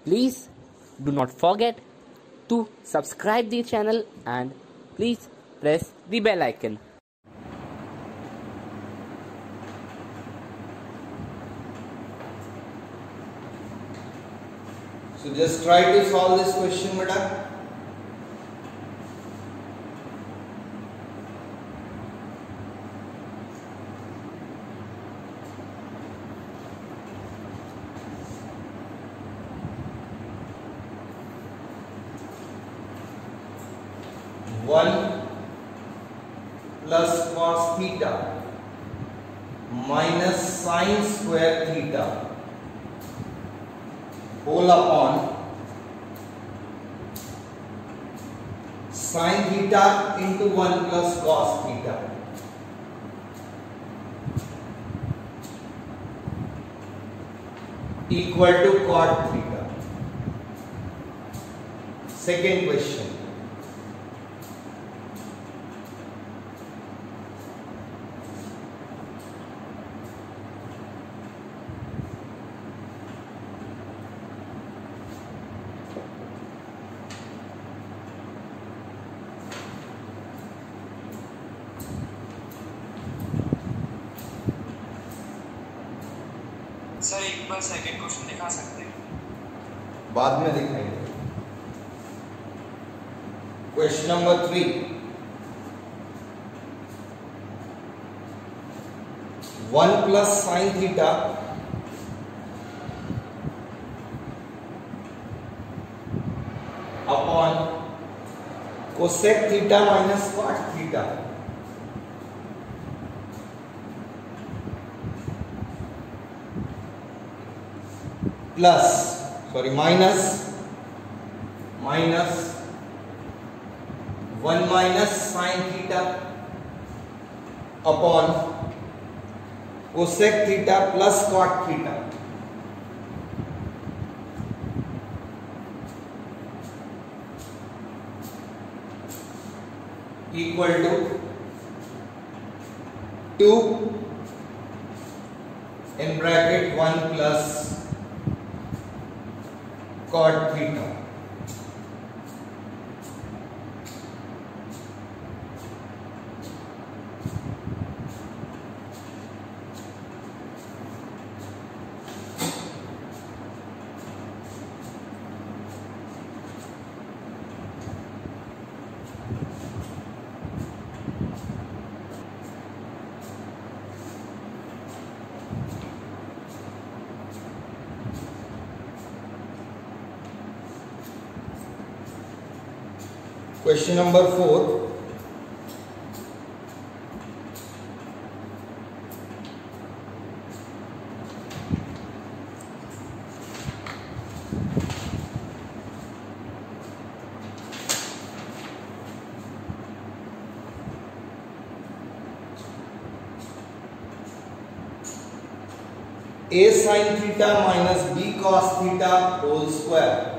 Please do not forget to subscribe the channel and please press the bell icon. So just try to solve this question, beta. One plus cos theta minus sin square theta whole upon sin theta into 1 plus cos theta equal to cot theta. Second question. Sir एक बार second question दिखा सकते हैं? बाद में दिखाएंगे. Question number 3. 1 plus sin theta upon cosec theta minus cot theta minus 1 minus sin theta upon cosec theta plus cot theta equal to 2 in bracket 1 plus cot theta. Question number 4. A sin theta minus B cos theta whole square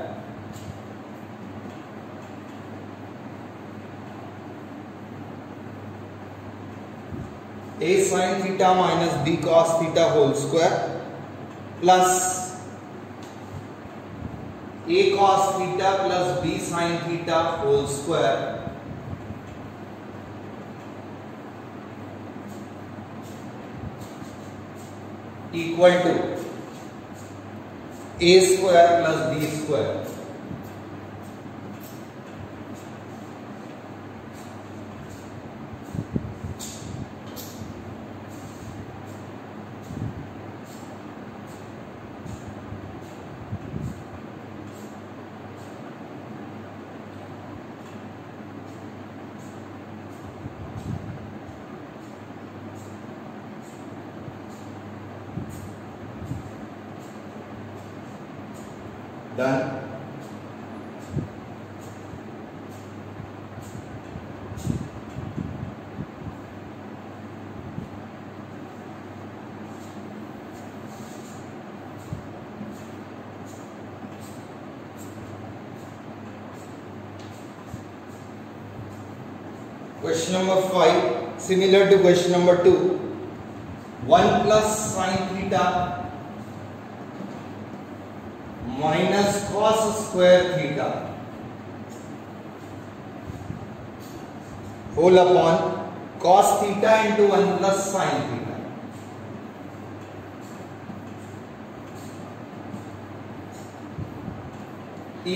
A sin theta minus B cos theta whole square plus A cos theta plus B sin theta whole square equal to A square plus B square. Done. Question number 5, similar to question number 2. 1 plus sin theta minus cos square theta whole upon cos theta into 1 plus sine theta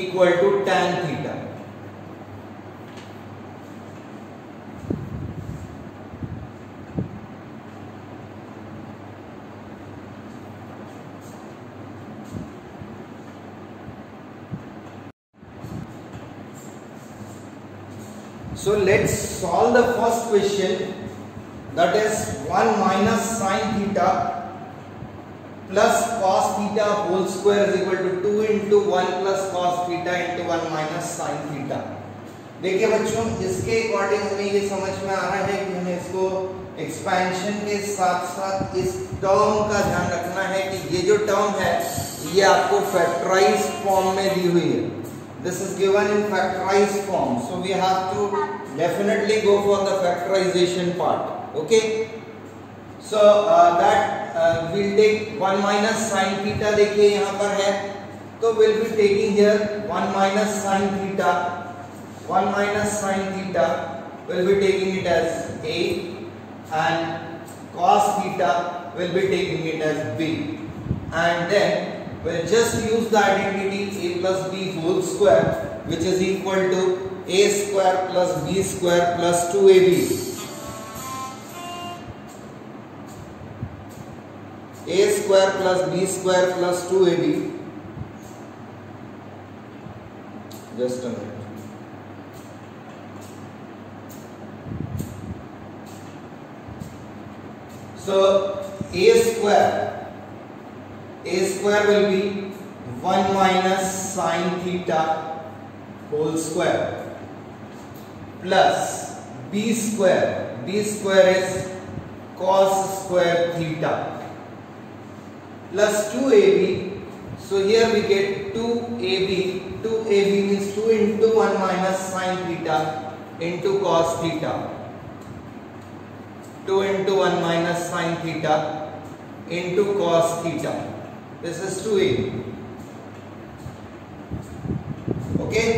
equal to tan theta. So let's solve the first question, that is 1 minus sin theta plus cos theta whole square is equal to 2 into 1 plus cos theta into 1 minus sin theta। देखिए बच्चों, इसके according हमें ये समझ में आ रहा है कि हमें इसको एक्सपेंशन के साथ साथ इस टर्म का ध्यान रखना है कि ये जो टर्म है ये आपको फैक्टराइज्ड फॉर्म में दी हुई है। This is given in factorized form, so we have to definitely go for the factorization part. Okay, so that we'll take 1 minus sin theta। देखिए यहाँ पर है तो we'll be taking here 1 minus sin theta, 1 minus sin theta we'll be taking it as A and cos theta we'll be taking it as B, and then we'll just use the identity a plus b whole square, which is equal to a square plus b square plus 2ab। a square plus b square plus 2ab। Just a minute। So a square will be 1 minus sin theta whole square plus b square is cos square theta plus 2ab। So here we get 2ab means 2 into 1 minus sin theta into cos theta, 2 into 1 minus sin theta into cos theta। This is 2a। Okay,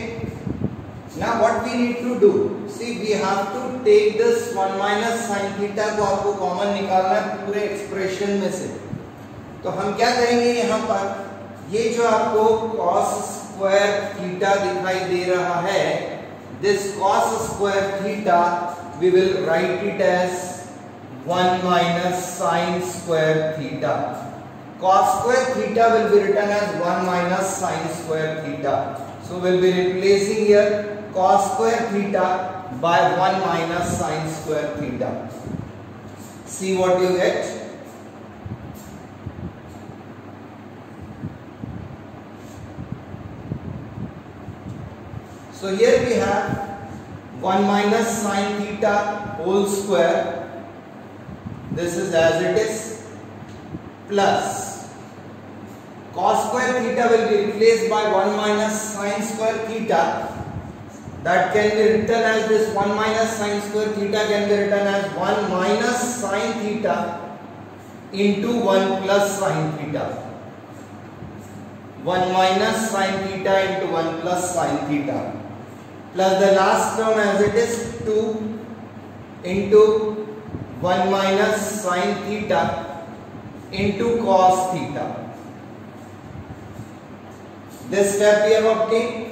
now what we need to do, see we have to take this 1 minus sin theta को आपको common निकालना है पूरे expression में से। तो हम क्या करेंगे, यहाँ पर ये जो आपको cos स्क्वायर थीटा दिखाई दे रहा है, this cos square theta we will write it as 1 minus sin square theta। Cos square theta will be written as 1 minus sin square theta, so we'll be replacing here cos square theta by 1 minus sin square theta। See what you get। So here we have 1 minus sin theta whole square, this is as it is, plus cos square theta will be replaced by 1 minus sin square theta, that can be written as this 1 minus sin square theta can be written as 1 minus sin theta into 1 plus sin theta, 1 minus sin theta into 1 plus sin theta, plus the last term as it is 2 into 1 minus sin theta into cos theta। This step we have obtained।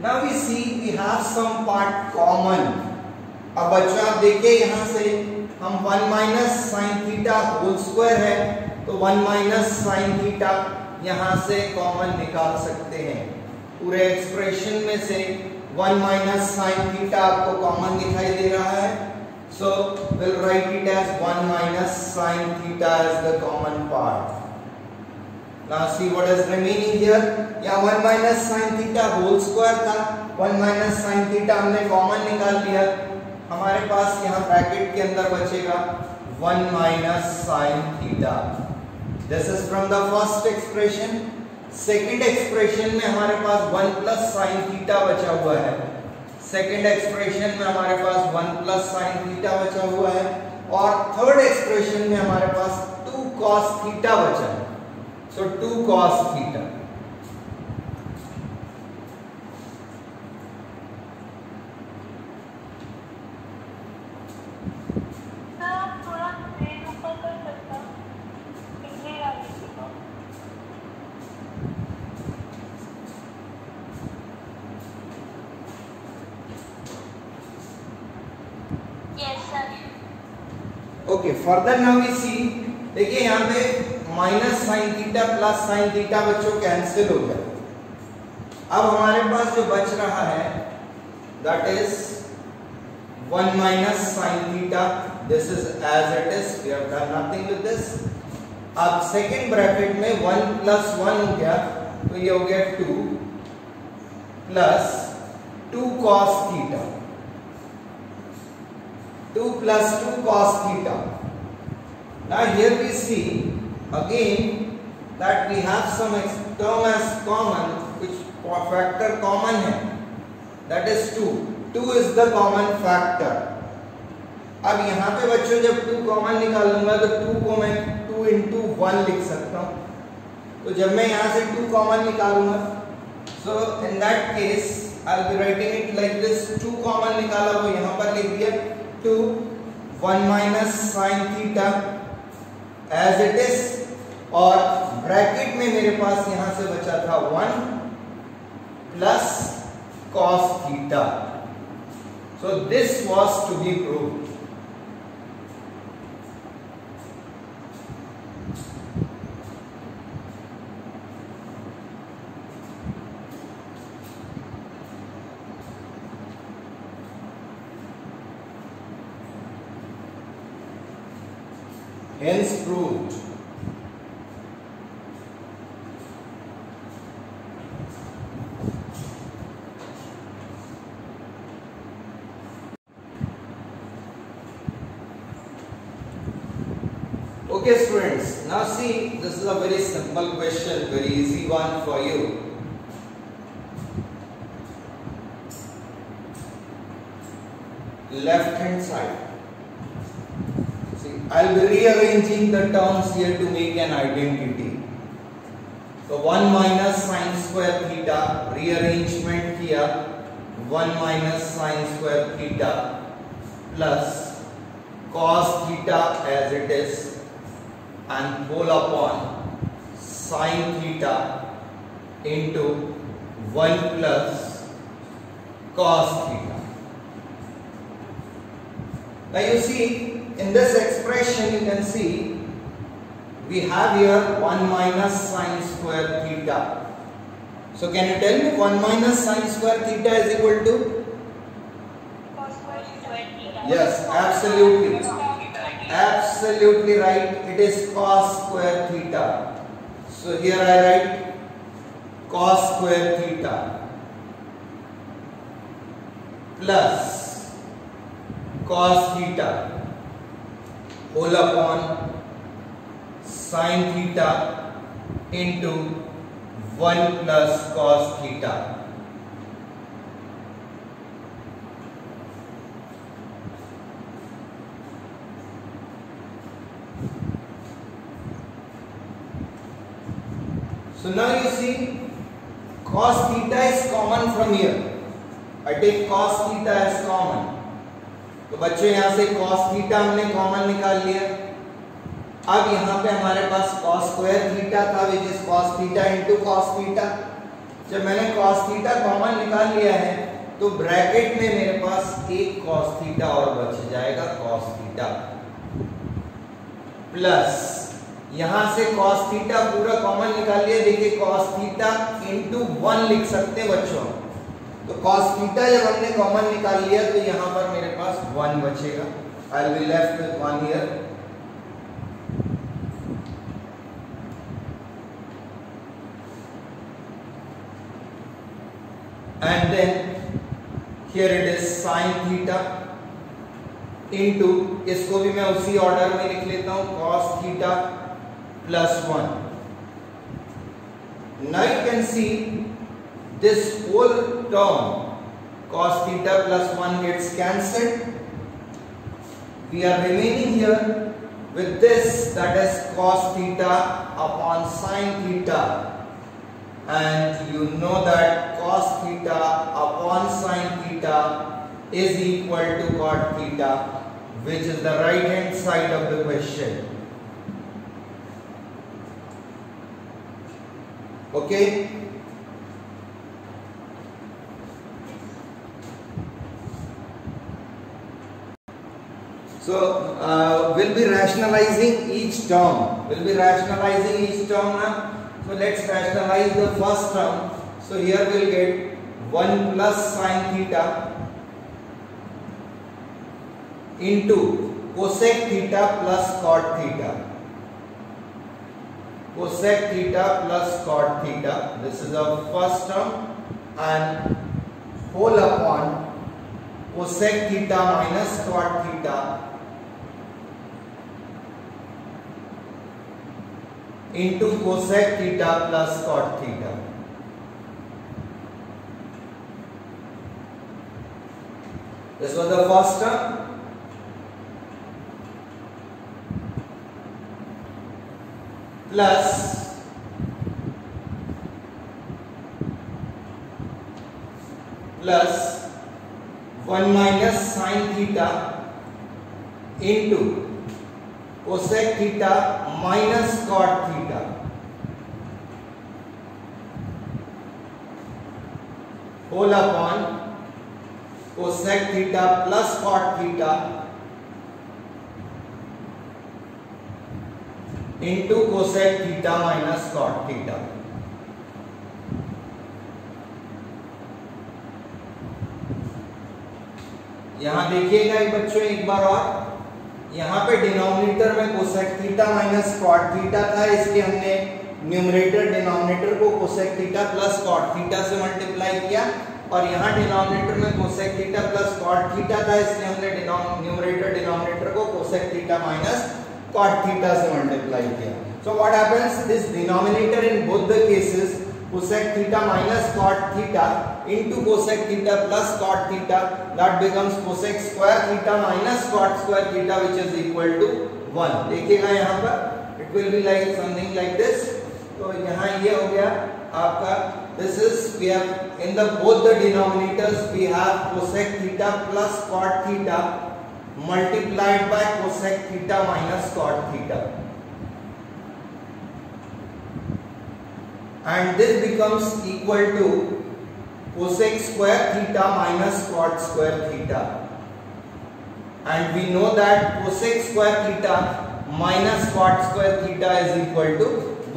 Now we see we have some part common। अब बच्चों आप देखिए यहाँ से हम 1 minus sin theta whole square है तो 1 minus sin theta यहाँ से कॉमन निकाल सकते हैं। पूरे एक्सप्रेशन में से 1 minus sin theta आपको कॉमन दिखाई दे रहा है, so we'll write it as 1 minus sin theta as the common part। Now see what is remaining here। यहाँ 1 minus sin theta whole square था, 1 minus sin theta हमने common निकाल लिया, हमारे पास यहाँ ब्रैकेट के अंदर बचेगा 1 minus sin theta। This is from the first expression। Second expression में हमारे पास 1 plus sin theta बचा हुआ है, सेकेंड एक्सप्रेशन में हमारे पास 1 plus sin theta बचा हुआ है, और थर्ड एक्सप्रेशन में हमारे पास 2 cos theta बचा है, so 2 cos theta। Okay, further now we see, देखिए यहाँ पे minus sine theta plus sine theta बच्चों कैंसिल हो गया। अब हमारे पास जो बच रहा है that is 1 minus sine theta, this is as it is, we have done nothing with this. अब सेकेंड ब्रैकेट में 1 प्लस 1 हो गया, तो ये हो गया 2 plus 2 cos theta, 2 plus 2 cos theta. Now here we see again that we have some term as common, which factor common है, that is 2. 2 is the common factor. अब यहाँ पे बच्चों जब 2 कॉमन निकालूंगा तो 2 को मैं 2 into 1 लिख सकता हूँ। तो जब मैं यहाँ से 2 कॉमन निकालूंगा, so in that case I'll be writing it like this, 2 common निकाला वो यहाँ पर लिख दिया, 2 1 minus sin theta as it is, और ब्रैकेट में मेरे पास यहां से बचा था 1 plus cos theta. So this was to be proved. Hence proved. Okay students, now see, this is a very simple question, very easy one for you. Left hand side. I'll be rearranging the terms here to make an identity. So 1 minus sin square theta, rearrangement किया, 1 minus sin square theta plus cos theta as it is and whole upon sin theta into 1 plus cos theta. Now you see, in this expression you can see we have here 1 minus sin square theta. So can you tell me 1 minus sin square theta is equal to? Yes, absolutely. Absolutely right. It is cos square theta. So here I write cos square theta plus cos theta whole upon sin theta into 1 plus cos theta. So now you see cos theta is common from here. I take cos theta as common. तो बच्चों यहाँ से cos theta हमने common निकाल लिया। अब यहाँ पे हमारे पास cos स्क्वायर थीटा था, which is cos theta into cos theta. जब मैंने cos थीटा कॉमन निकाल लिया है तो ब्रैकेट में मेरे पास एक cos थीटा और बच जाएगा, cos थीटा प्लस यहाँ से cos थीटा पूरा कॉमन निकाल लिया। देखिए cos थीटा इंटू 1 लिख सकते हैं बच्चों। तो cos थीटा जब हमने कॉमन निकाल लिया तो यहाँ पर मेरे पास 1 बचेगा। I will left with 1 here. And then here it is sin theta into, इसको भी मैं उसी ऑर्डर में लिख लेता हूं, cos theta plus 1। Now you can see this whole term cos theta plus 1 gets cancelled. We are remaining here with this, that is cos theta upon sin theta, and you know that cos theta upon sin theta is equal to cot theta, which is the right hand side of the question. Okay. So we'll be rationalizing each term. Now. So let's rationalize the first term. So here we'll get 1 plus sin theta into cosec theta plus cot theta. Cosec theta plus cot theta. This is our first term, and whole upon cosec theta minus cot theta into cosec theta plus cot theta. This was the first term. Plus plus 1 minus sin theta into cosec theta minus cot theta. Whole upon cosec theta plus cot theta into cosec theta minus cot theta. यहां देखिएगा बच्चों एक बार और, यहाँ पे denominator में cosec theta minus cot theta था, इसलिए हमने न्यूमरेटर डिनोमिनेटर को cosec theta plus cot theta से मल्टीप्लाई किया, और यहाँ डिनोमिनेटर में cosec theta plus cot theta था, इसलिए हमने न्यूमरेटर डिनोमिनेटर को cosec theta minus cot theta से multiply किया. So what happens? This denominator in both the cases, cosec theta minus cot theta into cosec theta plus cot theta, that becomes cosec square theta minus cot square theta, which is equal to 1. देखिएगा यहाँ पर it will be like something like this. तो यहाँ ये हो गया आपका, this is we have in the both the denominators we have cosec theta plus cot theta multiplied by cosec theta minus cot theta, and this becomes equal to cosec square theta minus cot square theta, and we know that cosec square theta minus cot square theta is equal to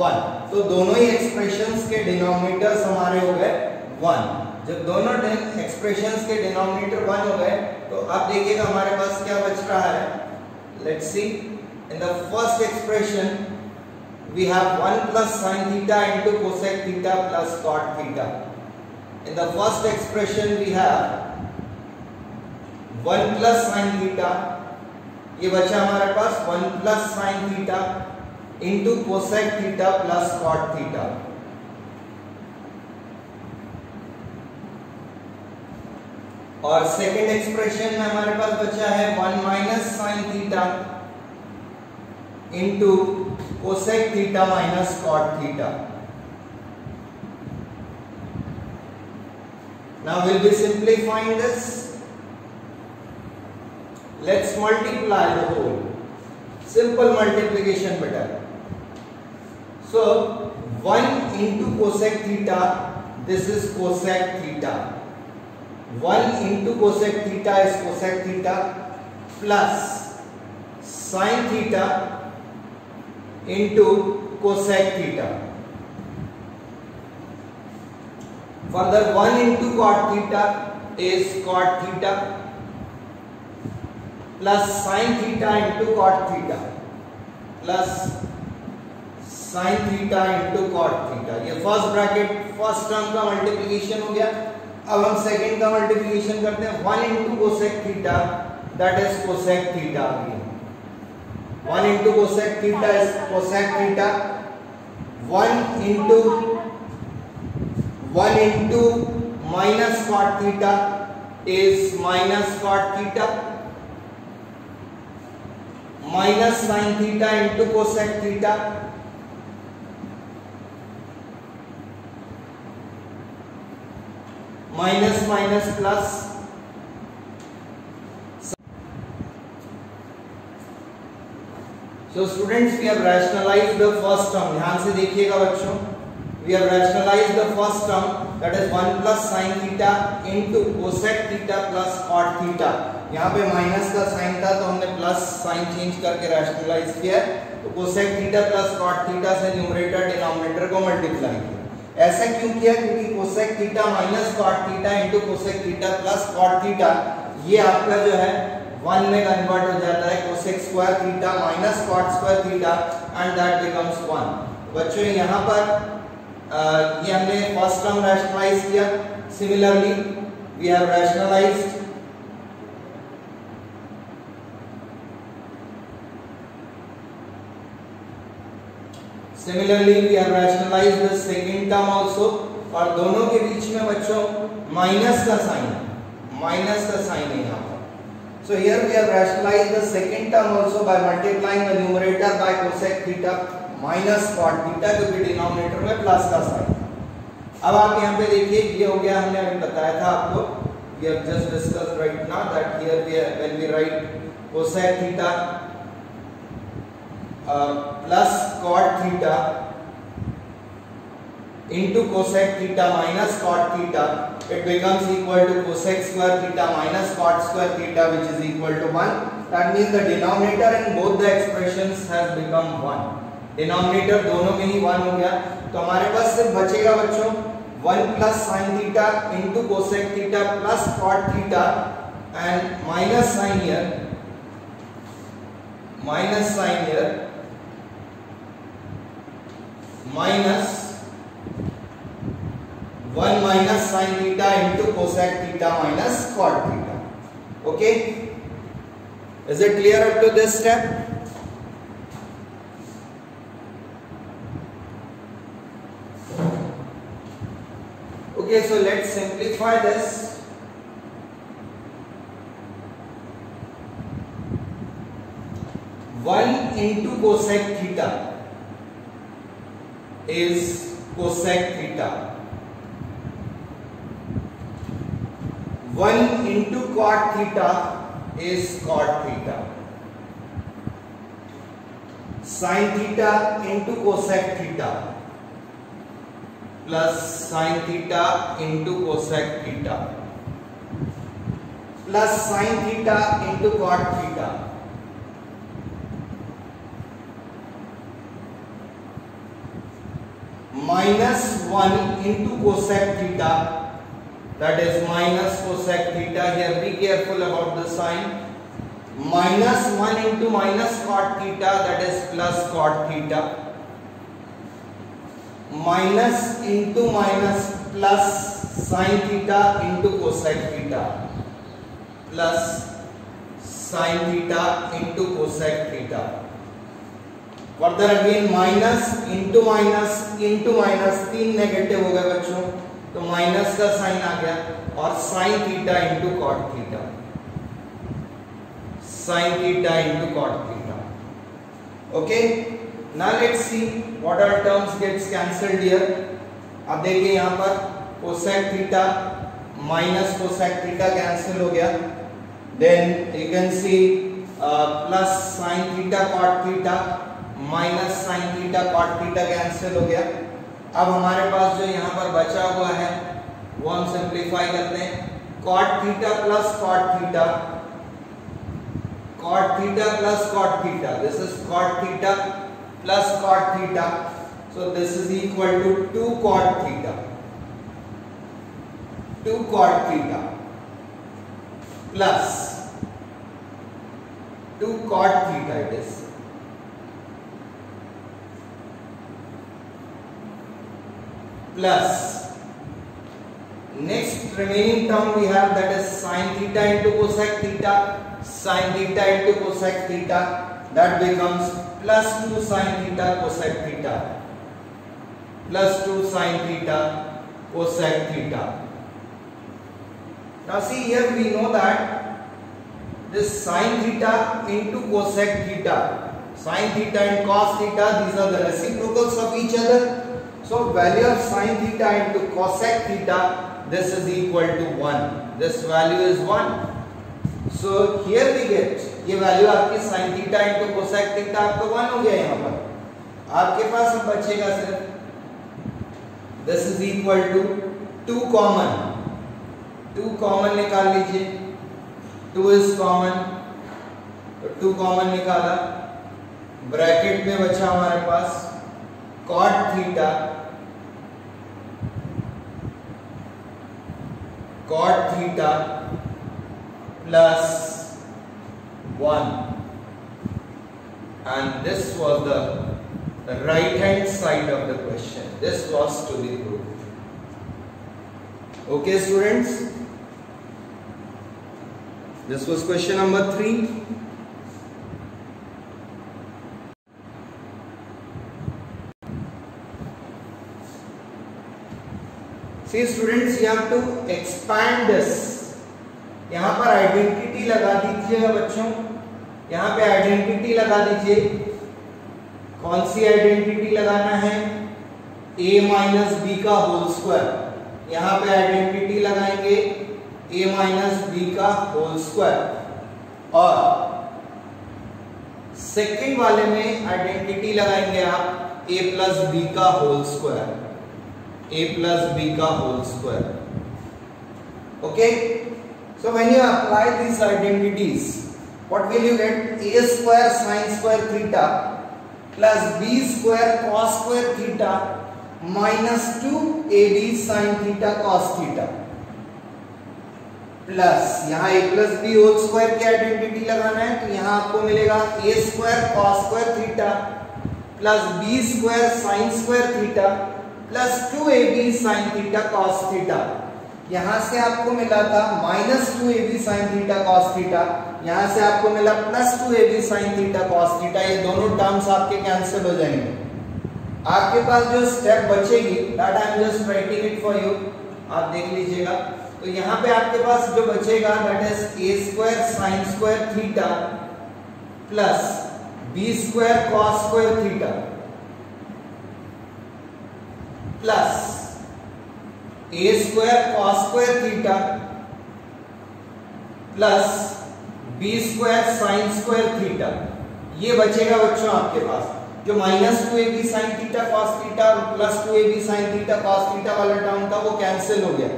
1. तो दोनों ही expressions के denominators हमारे हो गए 1. जब दोनों expressions के denominator 1 हो गए, तो अब देखिएगा हमारे पास क्या बच रहा है. Let's see, in the first expression we have 1 plus sin theta into cosec theta plus cot theta. In the first expression we have 1 plus sin theta, ये बचा हमारे पास 1 plus sin theta into cosec theta plus cot theta. और second expression में हमारे पास बचा है 1 minus sin theta into cosec theta minus cot theta. Now we'll be simplifying this. Let's multiply the whole. Simple multiplication beta. So 1 into cosec theta, this is cosec theta. 1 into cosec theta is cosec theta plus sin theta into cosec theta. Further 1 into cot theta is cot theta plus sin theta into cot theta plus sin theta into cot theta. ये first bracket first term का multiplication हो गया. अब हम second का multiplication करते हैं. 1 into cosec theta, that is cosec theta again. 1 into cosec theta is cosec theta. 1 into minus cot theta is minus cot theta. Minus sin theta into cosec theta. Minus minus plus. So students, we have rationalized the first term. ध्यान से देखिएगा बच्चों, we we have rationalized the first term, that is 1 plus sin theta into cosec theta plus cot theta. यहाँ पे minus का sign था तो हमने प्लस साइन चेंज करके रैशनलाइज किया, तो cosec theta plus cot theta से न्यूमरेटर डिनोमिनेटर को मल्टीप्लाई किया। ऐसा क्यों किया? क्योंकि cosec theta minus cot theta into cosec theta plus cot theta ये आपका जो है 1 में कन्वर्ट हो जाता है cosec square theta minus cot square theta and that becomes 1। बच्चों यहाँ पर ये हमने फर्स्ट टर्म रैशनलाइज किया। Similarly we have rationalised the second term also, और दोनों के बीच में बच्चों माइनस का साइन है यहाँ पर। So here we have rationalized the second term also by multiplying the numerator by cosec theta minus cot theta, क्योंकि डिनोमिनेटर में प्लस का साइन। अब आप यहाँ पे देखिए ये हो गया, हमने अभी बताया था आपको, we have just discussed right now that here we have, when we write cosec theta plus cot theta into cosec theta minus cot theta, it becomes equal to cosec square theta minus cot square theta, which is equal to 1. That means the denominator in both the expressions has become 1. Denominator दोनों में ही 1 हो गया, तो हमारे पास सिर्फ बचेगा बच्चों 1 plus sin theta into cosec theta plus cot theta and minus sign here, minus 1 minus sin theta into cosec theta minus cot theta. Okay, is it clear up to this step? Okay, so let's simplify this. One into cosec theta is cosec theta. 1 into cot theta is cot theta. Sin theta into cosec theta plus sin theta into cosec theta plus sin theta into cot theta minus 1 into cosec theta, that is minus cosec theta. Here be careful about the sign. Minus 1 into minus cot theta, that is plus cot theta. Minus into minus plus sin theta into cosec theta plus sin theta into cosec theta. Further again minus into minus 3 negative हो गए बच्चों, तो minus का sign आ गया, और sin theta into cot theta, sin theta into cot theta. Okay, now let's see what are terms gets cancelled here. अब देखिए यहाँ पर cosec theta minus cosec theta cancel हो गया, then you can see plus sin theta cot theta minus sin theta cot theta cancel हो गया। अब हमारे पास जो यहाँ पर बचा हुआ है वो हम सिंप्लीफाई करते हैं, cot theta plus cot theta, cot theta plus cot theta, this is cot theta plus cot theta, so this is equal to 2 cot theta, 2 cot theta plus 2 cot theta it is, plus next remaining term we have, that is sin theta into cosec theta, sin theta into cosec theta, that becomes plus 2 sin theta cosec theta, plus 2 sin theta cosec theta. Now see here we know that this sin theta into cosec theta, sin theta and cos theta, these are the reciprocals of each other. So value of sin theta into cosec theta, this is equal to 1. This value is 1. So here we get ये value आपकी sin theta into cosec theta आपको 1 हो गया यहाँ पर। आपके पास अब बचेगा सिर्फ this is equal to 2 common निकाल लीजिए, 2 इज कॉमन, तो 2 कॉमन निकाला, ब्रैकेट में बचा हमारे पास cot theta plus 1, and this was the right hand side of the question. This was to be proved. Okay students, this was question number 3. See students, you have to expand this. यहाँ पर identity लगा दीजिएगा बच्चों, यहाँ पे identity लगा दीजिए। कौन सी आइडेंटिटी लगाना है? a माइनस बी का होल स्क्वायर। यहाँ पे आइडेंटिटी लगाएंगे a माइनस बी का होल स्क्वायर, और सेकेंड वाले में आइडेंटिटी लगाएंगे आप a प्लस बी का whole square, a plus b का whole square. Okay, so when you apply these identities, what will you get? A square sin square theta plus b square cos square theta minus 2ab sin theta cos theta plus यहाँ a plus b whole square की identity लगाना है, तो यहाँ आपको मिलेगा a square cos square theta plus b square sin square theta plus 2ab sin theta cos theta. यहां से आपको मिला था minus 2ab sin theta cos theta, यहां से आपको मिला plus 2ab sin theta cos theta. ये दोनों टर्म्स आपके कैंसिल हो जाएंगे। आपके पास जो स्टेप बचेगी, that I am just writing it for you, आप देख लीजिएगा। तो यहां पे आपके पास जो बचेगा that is a square sin square theta plus b square cos square theta plus a square cos square theta plus b square sin square theta. ये बचेगा बच्चों आपके पास, जो minus 2ab sin theta cos theta और plus 2ab sin theta cos theta वाला term था वो कैंसिल हो गया।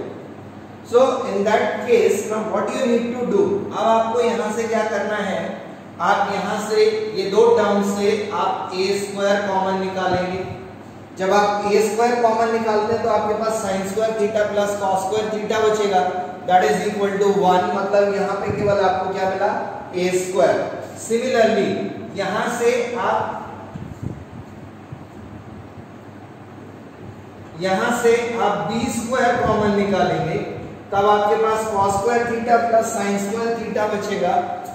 So in that case now what you need to do, अब आपको यहां से क्या करना है, आप यहां से ये दो टर्म से आप a स्क्वायर कॉमन निकालेंगे। जब आप a स्क्वायर कॉमन निकालते हैं तो आपके पास sin square theta plus cos square theta बचेगा, दैट इज इक्वल टू 1, मतलब यहाँ पे केवल आपको क्या मिला a स्क्वायर। सिमिलरली यहां से आप b स्क्वायर कॉमन निकालेंगे, तब आपके पास cos square theta plus sin square theta बचेगा,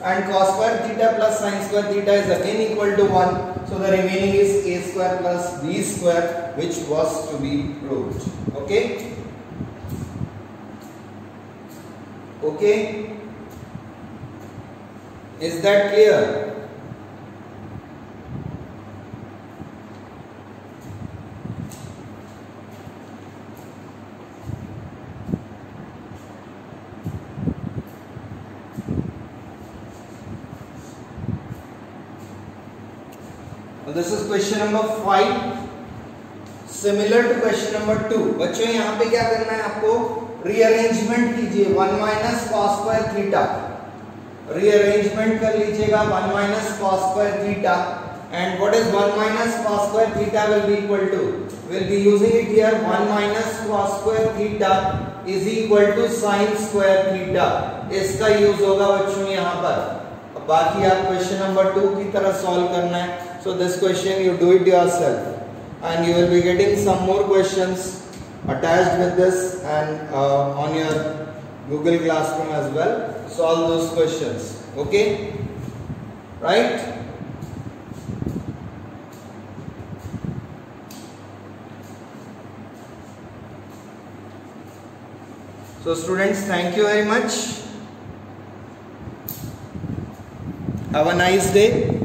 and cos square theta plus sin square theta is again equal to 1. So the remaining is a square plus b square, which was to be proved. Okay? Okay? Is that clear? This is question number 5, similar to question number 2. बच्चों यहाँ पे क्या करना है आपको, rearrangement कीजिए 1 minus cos square theta, rearrangement कर लीजिएगा 1 minus cos square theta, and what is 1 minus cos square theta will be equal to, we'll be using it here, 1 minus cos square theta is equal to sin square theta. इसका use होगा बच्चों यहाँ पर। बाकी आप question number 2 की तरह solve करना है। So this question you do it yourself, and you will be getting some more questions attached with this and on your Google Classroom as well. Solve those questions. Okay, right? So students, thank you very much. Have a nice day.